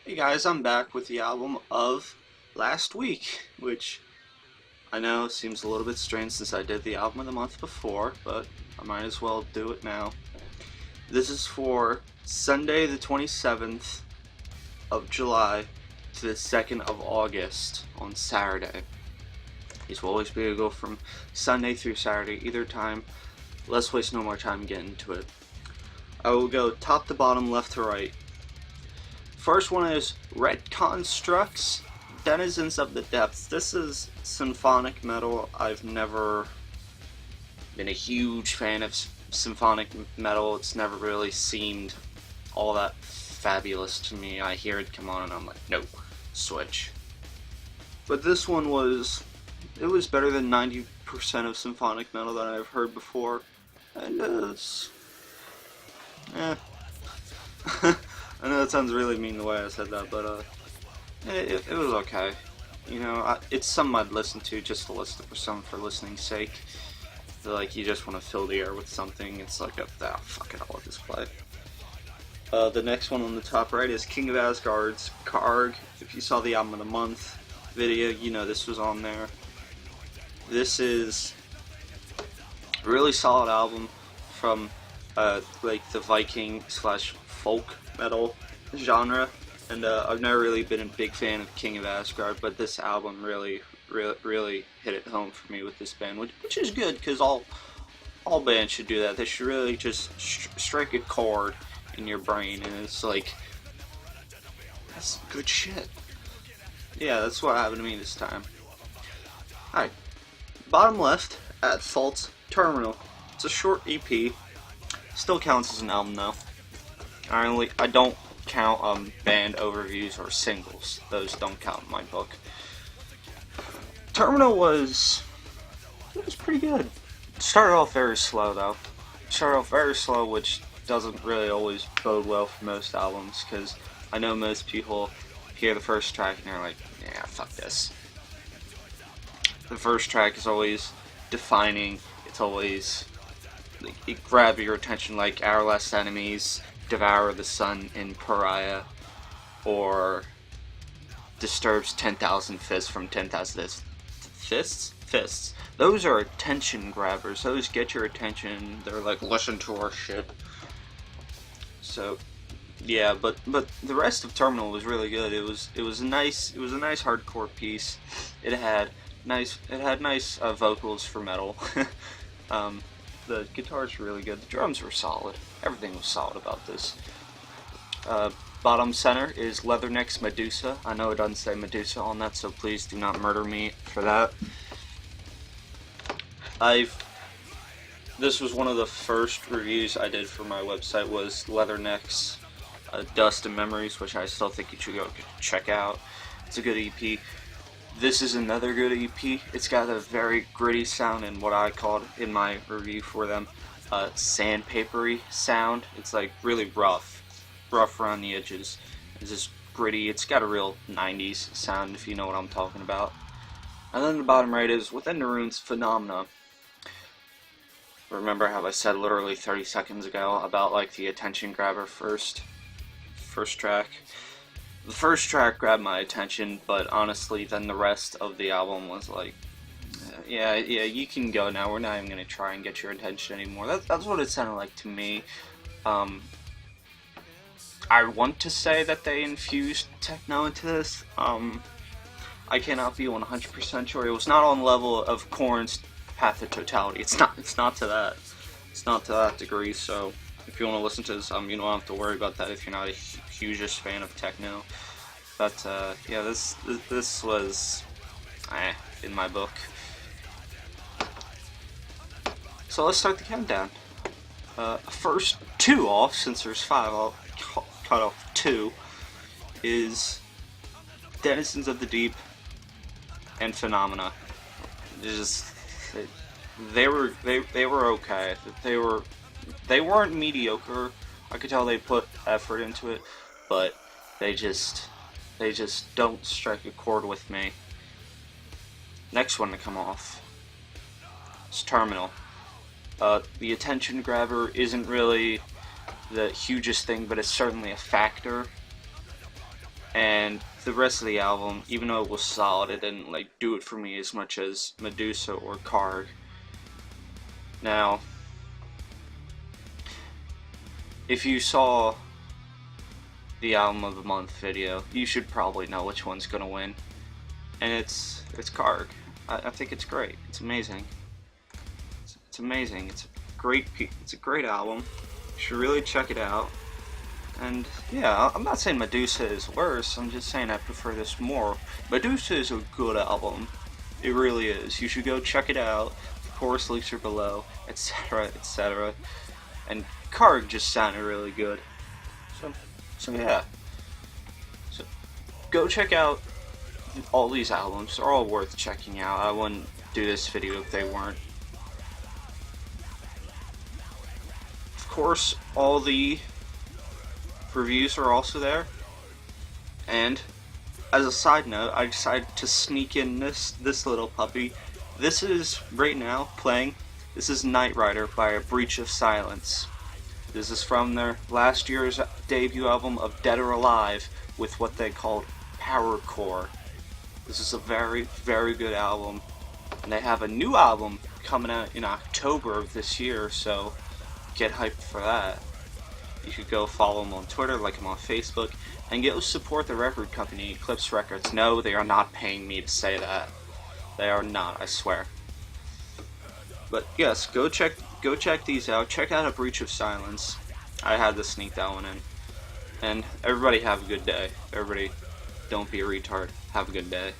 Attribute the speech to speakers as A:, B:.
A: Hey guys, I'm back with the album of last week, which I know seems a little bit strange since I did the album of the month before, but I might as well do it now. This is for Sunday the 27th of July to the 2nd of August on Saturday. These will always be able to go from Sunday through Saturday, either time. Let's waste no more time getting into it. I will go top to bottom, left to right. First one is Red Constructs, Denizens of the Depths. This is symphonic metal. I've never been a huge fan of symphonic metal. It's never really seemed all that fabulous to me. I hear it come on and I'm like, nope, switch. But this one it was better than 90% of symphonic metal that I've heard before. And it's, I know that sounds really mean the way I said that, but it was okay. You know, it's something I'd listen to just to listen for for listening's sake. Like, you just want to fill the air with something. It's like, fuck it, I'll just play. The next one on the top right is King of Asgard's Karg. If you saw the album of the month video, you know this was on there. This is a really solid album from like the Viking / folk metal genre, and I've never really been a big fan of King of Asgard, but this album really hit it home for me with this band, which is good because all bands should do that. They should really just strike a chord in your brain, and it's like, that's good shit. Yeah, that's what happened to me this time. Alright, bottom left, At Fault Terminal. It's a short EP. Still counts as an album though. I don't count band overviews or singles. Those don't count in my book. Terminal was pretty good. It started off very slow though. Which doesn't really always bode well for most albums, because I know most people hear the first track and they're like, yeah, fuck this. The first track is always defining. It's always, it grabs your attention, like Our Last Enemies, Devour the Sun in Pariah, or Disturbed's 10,000 Fists from 10,000 Fists. Those are attention grabbers. Those get your attention. They're like, listen to our shit. So, yeah, but the rest of Terminal was really good. It was a nice hardcore piece. It had nice vocals for metal. The guitars were really good. The drums were solid. Everything was solid about this. Bottom center is Leatherneck's Medusa. I know it doesn't say Medusa on that, so please do not murder me for that. This was one of the first reviews I did for my website, was Leatherneck's Dust and Memories, which I still think you should go check out. It's a good EP. This is another good EP. It's got a very gritty sound, and what I called in my review for them, sandpapery sound. It's like really rough around the edges. It's just gritty. It's got a real 90s sound, if you know what I'm talking about. And then the bottom right is Within the Runes Phenomena. Remember how I said literally 30 seconds ago about like the attention grabber first track? The first track grabbed my attention, but honestly then the rest of the album was like, yeah, you can go now, we're not even going to try and get your attention anymore. That's what it sounded like to me. I want to say that they infused techno into this. I cannot be 100% sure. It was not on the level of Korn's Path to Totality. It's not to that. It's not to that degree, so if you want to listen to this, you don't have to worry about that if you're not a hugest fan of techno. But yeah, this was in my book. So let's start the countdown. First two off, since there's five, I'll cut off two, is Denizens of the Deep and Phenomena. They were okay. They weren't mediocre. I could tell they put effort into it, but they just don't strike a chord with me. Next one to come off is Terminal. The attention grabber isn't really the hugest thing, but it's certainly a factor. And the rest of the album, even though it was solid, it didn't like do it for me as much as Medusa or Karg. Now, if you saw the album of the month video, you should probably know which one's gonna win, and it's Karg. I think it's great. It's amazing. It's amazing. It's a great album. You should really check it out. And yeah, I'm not saying Medusa is worse, I'm just saying I prefer this more. Medusa is a good album. It really is. You should go check it out. The chorus links are below, etc., etc. And Karg just sounded really good. So yeah. So go check out all these albums. They're all worth checking out. I wouldn't do this video if they weren't. Of course, all the reviews are also there, and as a side note, I decided to sneak in this little puppy. This is right now playing. This is Knight Rider by A Breach of Silence. This is from their last year's debut album of Dead or Alive with what they called Powercore. This is a very, very good album, and they have a new album coming out in October of this year, so get hyped for that. You should go follow them on Twitter, like them on Facebook, and go support the record company, Eclipse Records. No, they are not paying me to say that. They are not, I swear. But yes, go check these out. Check out A Breach of Silence. I had to sneak that one in. And everybody have a good day. Everybody, don't be a retard. Have a good day.